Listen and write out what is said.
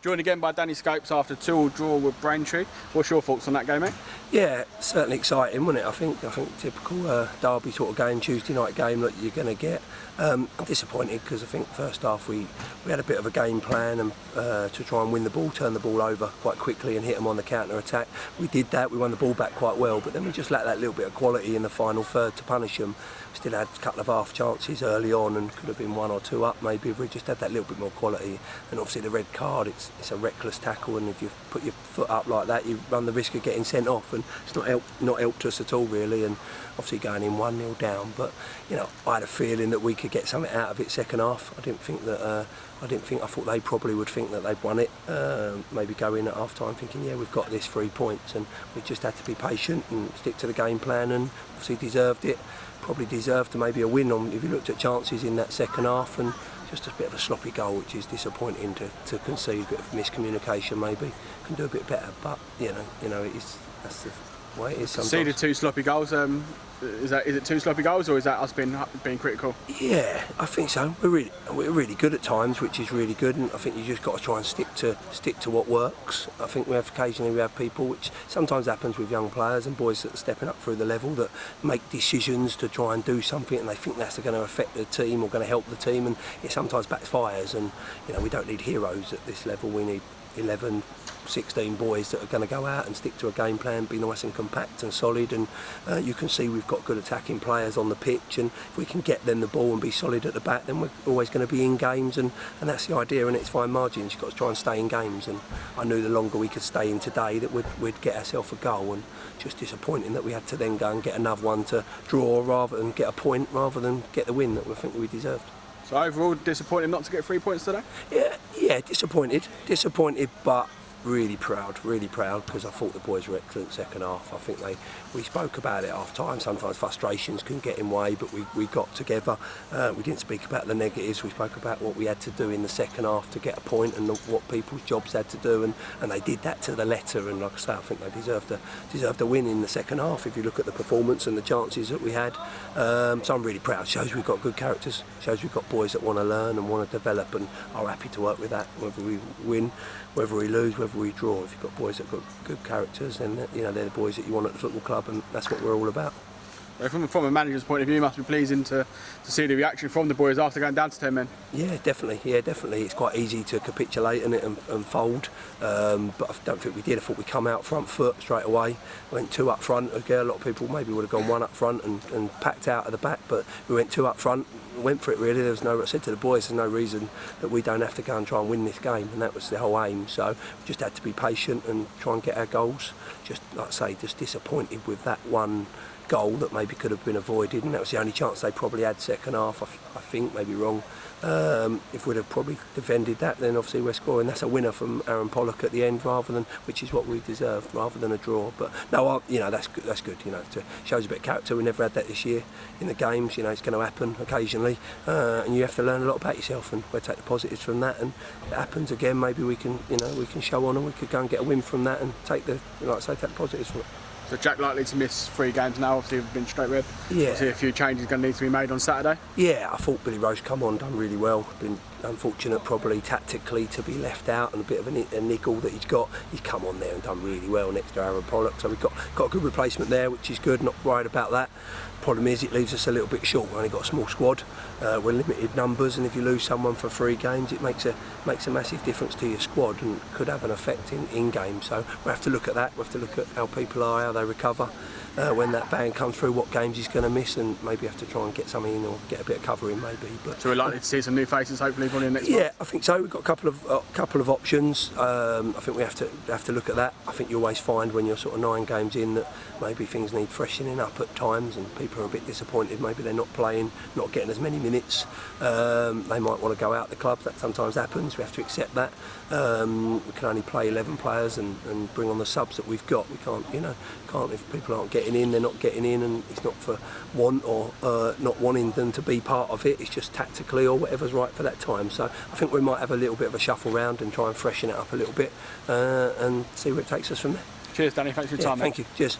Joined again by Danny Scopes after a 2-2 draw with Braintree. What's your thoughts on that game, mate? Yeah, certainly exciting, wasn't it? I think typical derby sort of game, Tuesday night game that you're going to get. I'm disappointed because I think first half we had a bit of a game plan and to try and win the ball, turn the ball over quite quickly and hit them on the counter attack. We did that. We won the ball back quite well, but then we just lacked that little bit of quality in the final third to punish them. Still had a couple of half chances early on and could have been 1 or 2 up maybe if we just had that little bit more quality. And obviously the red card, it's a reckless tackle, and if you put your foot up like that you run the risk of getting sent off, and it's not helped us at all really, and obviously going in 1-0 down. But you know, I had a feeling that we could get something out of it second half. I thought they probably would think that they'd won it, maybe go in at half time thinking, yeah, we've got this 3 points, and we just had to be patient and stick to the game plan, and obviously deserved it. Probably deserved to maybe a win on if you looked at chances in that second half, and just a bit of a sloppy goal, which is disappointing to concede. A bit of miscommunication maybe, can do a bit better, but you know that's the way it is sometimes. Conceded 2 sloppy goals. Is it 2 sloppy goals, or is that us being critical? Yeah, I think so. We're really good at times, which is really good, and I think you just got to try and stick to what works. I think occasionally we have people, which sometimes happens with young players and boys that are stepping up through the level, that make decisions to try and do something, and they think that's going to affect the team or going to help the team, and it sometimes backfires. And you know, we don't need heroes at this level. We need 11, 16 boys that are going to go out and stick to a game plan, be nice and compact and solid, and you can see we've got good attacking players on the pitch, and if we can get them the ball and be solid at the back, then we're always going to be in games, and that's the idea, and it's fine margins. You've got to try and stay in games, and I knew the longer we could stay in today that we'd get ourselves a goal, and just disappointing that we had to then go and get another one to draw rather than get a point, rather than get the win that we think we deserved. So overall, disappointed not to get 3 points today? Yeah, disappointed, but really proud, because I thought the boys were excellent second half. I think we spoke about it half time. Sometimes frustrations can get in way, but we got together. We didn't speak about the negatives. We spoke about what we had to do in the second half to get a point, and what people's jobs had to do, and they did that to the letter. And like I say, I think they deserved a win in the second half if you look at the performance and the chances that we had. So I'm really proud. Shows we've got good characters. Shows we've got boys that want to learn and want to develop, and are happy to work with that, whether we win, whether we lose, whether we draw. If you've got boys that have got good characters, then you know they're the boys that you want at the football club, and that's what we're all about. From a manager's point of view, it must be pleasing to see the reaction from the boys after going down to 10 men. Yeah, definitely. It's quite easy to capitulate and fold, but I don't think we did. I thought we come out front foot straight away, went 2 up front. Again, a lot of people maybe would have gone 1 up front and packed out at the back, but we went 2 up front, went for it really. I said to the boys, there's no reason that we don't have to go and try and win this game, and that was the whole aim. So we just had to be patient and try and get our goals. Just like I say, just disappointed with that one goal that maybe could have been avoided, and that was the only chance they probably had second half. I think, maybe wrong. If we'd have probably defended that, then obviously we're scoring. That's a winner from Aaron Pollock at the end, which is what we deserved, rather than a draw. But no, that's good. You know, it shows a bit of character. We never had that this year in the games. You know, it's going to happen occasionally, and you have to learn a lot about yourself, and we'll take the positives from that. And if it happens again, maybe we can show on, and we could go and get a win from that, and take the positives from it. So Jack likely to miss 3 games now, obviously we've been straight red. Yeah. Obviously a few changes going to need to be made on Saturday. Yeah, I thought Billy Roche come on, done really well. Been unfortunate probably tactically to be left out, and a bit of a niggle that he's got. He's come on there and done really well next to Aaron Pollock. So we've got a good replacement there, which is good, not worried about that. Problem is, it leaves us a little bit short. We've only got a small squad, we're limited numbers, and if you lose someone for 3 games, it makes a massive difference to your squad, and could have an effect in game. So we have to look at that. We have to look at how people are, how they recover when that ban comes through, what games he's going to miss, and maybe have to try and get something in, or get a bit of cover in maybe. But so we're likely to see some new faces hopefully probably next month. Yeah, I think so. We've got a couple of options. I think we have to look at that. I think you always find when you're sort of 9 games in that maybe things need freshening up at times, and people are a bit disappointed. Maybe they're not playing, not getting as many minutes. They might want to go out the club. That sometimes happens. We have to accept that. We can only play 11 players and bring on the subs that we've got. We can't if people aren't getting in, they're not getting in, and it's not for want or not wanting them to be part of it. It's just tactically or whatever's right for that time. So I think we might have a little bit of a shuffle round and try and freshen it up a little bit, and see where it takes us from there. Cheers, Danny. Thanks for your time. Thank you. Cheers.